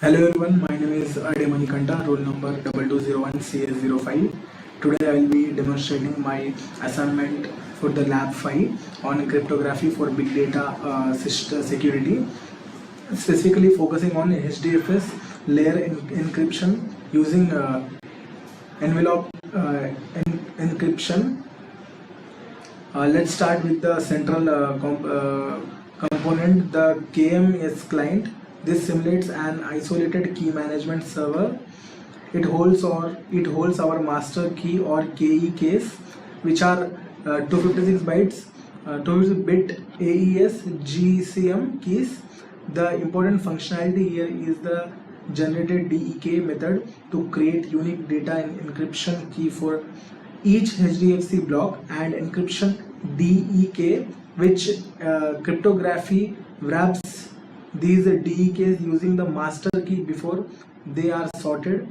Hello everyone, my name is Ade Manikanta, roll number 2201CS05. Today I will be demonstrating my assignment for the lab 5 on cryptography for big data system security, specifically focusing on HDFS layer encryption using envelope encryption. Let's start with the central component, the KMS client. This simulates an isolated key management server. It holds our master key or KE case, which are 256 bytes, 256-bit AES GCM keys. The important functionality here is the generated DEK method to create unique data and encryption key for each HDFS block, and encryption DEK, which cryptography wraps these DEKs using the master key before they are sorted.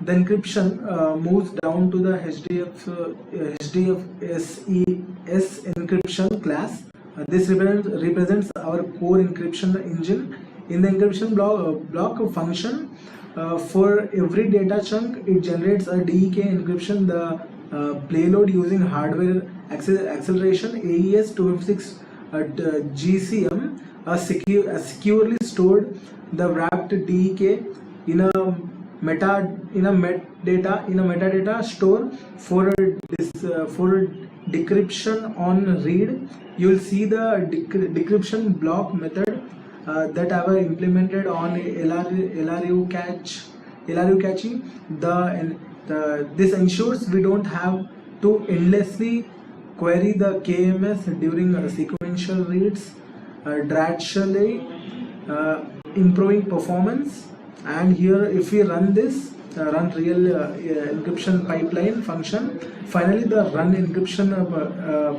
The encryption moves down to the HDFS encryption class. This represents our core encryption engine. In the encryption block function, for every data chunk, it generates a DEK encryption. The payload using hardware acceleration AES 256 GCM securely stored the wrapped DEK in a metadata store for decryption on read. You will see the decryption block method that I have implemented on LRU cache. This ensures we don't have to endlessly query the KMS during sequential reads, drastically improving performance. And here, if we run this, run real encryption pipeline function, finally the run encryption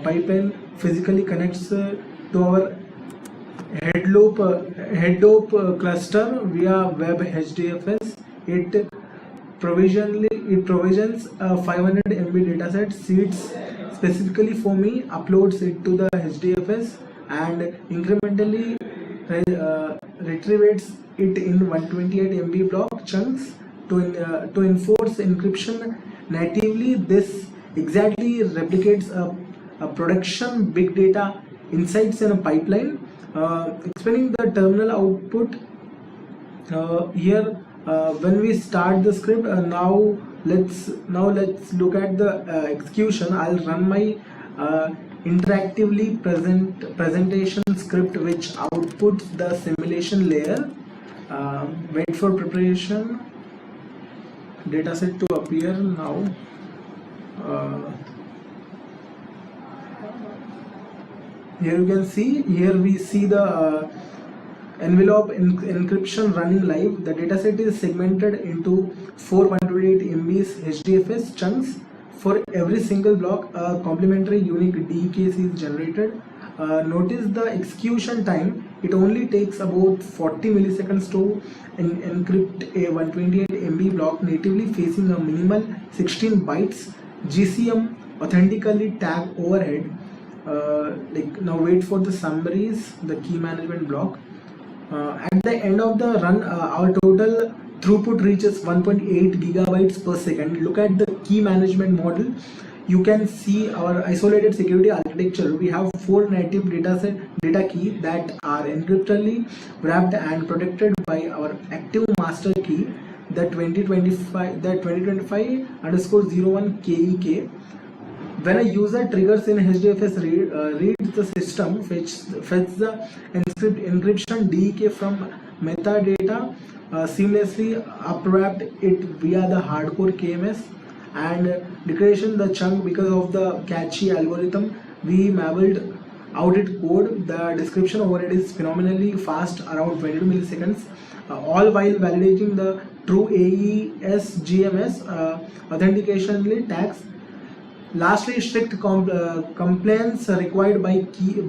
pipeline physically connects to our head loop cluster via web HDFS. It provisions a 500 MB dataset, seeds specifically for me, uploads it to the HDFS, and incrementally retrieves it in 128 MB block chunks to enforce encryption natively. This exactly replicates a production big data insights in a pipeline. Explaining the terminal output here, when we start the script. Now let's look at the execution. I'll run my interactively presentation script, which outputs the simulation layer. Wait for preparation dataset to appear now. Here you can see, here we see the envelope encryption running live. The dataset is segmented into 4 128 MBs HDFS chunks. For every single block, a complementary unique DEK is generated. Notice the execution time. It only takes about 40 milliseconds to encrypt a 128 MB block natively, facing a minimal 16 bytes GCM authentically tag overhead. Now wait for the summaries, the key management block. At the end of the run, our total throughput reaches 1.8 gigabytes per second. Look at the key management model. You can see our isolated security architecture. We have 4 native data key that are encryptedly wrapped and protected by our active master key, the 2025_01 KEK. When a user triggers in HDFS reads the system, fetch the encryption DEK from metadata, seamlessly upwrapped it via the hardcore KMS, and declaration the chunk. Because of the catchy algorithm, we mapped out its code. The description overhead is phenomenally fast, around 22 milliseconds, all while validating the true AES GMS authentication tags. Lastly, strict compliance required by key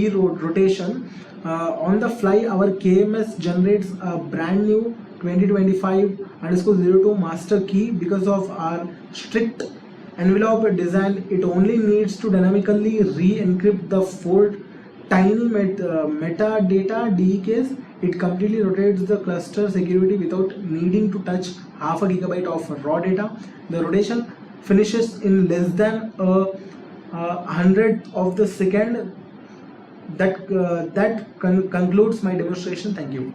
rotation. On the fly, our KMS generates a brand new 2025_02 master key. Because of our strict envelope design, it only needs to dynamically re-encrypt the 4 tiny metadata DEKs. It completely rotates the cluster security without needing to touch half a gigabyte of raw data. The rotation finishes in less than a hundredth of the second. That concludes my demonstration. Thank you.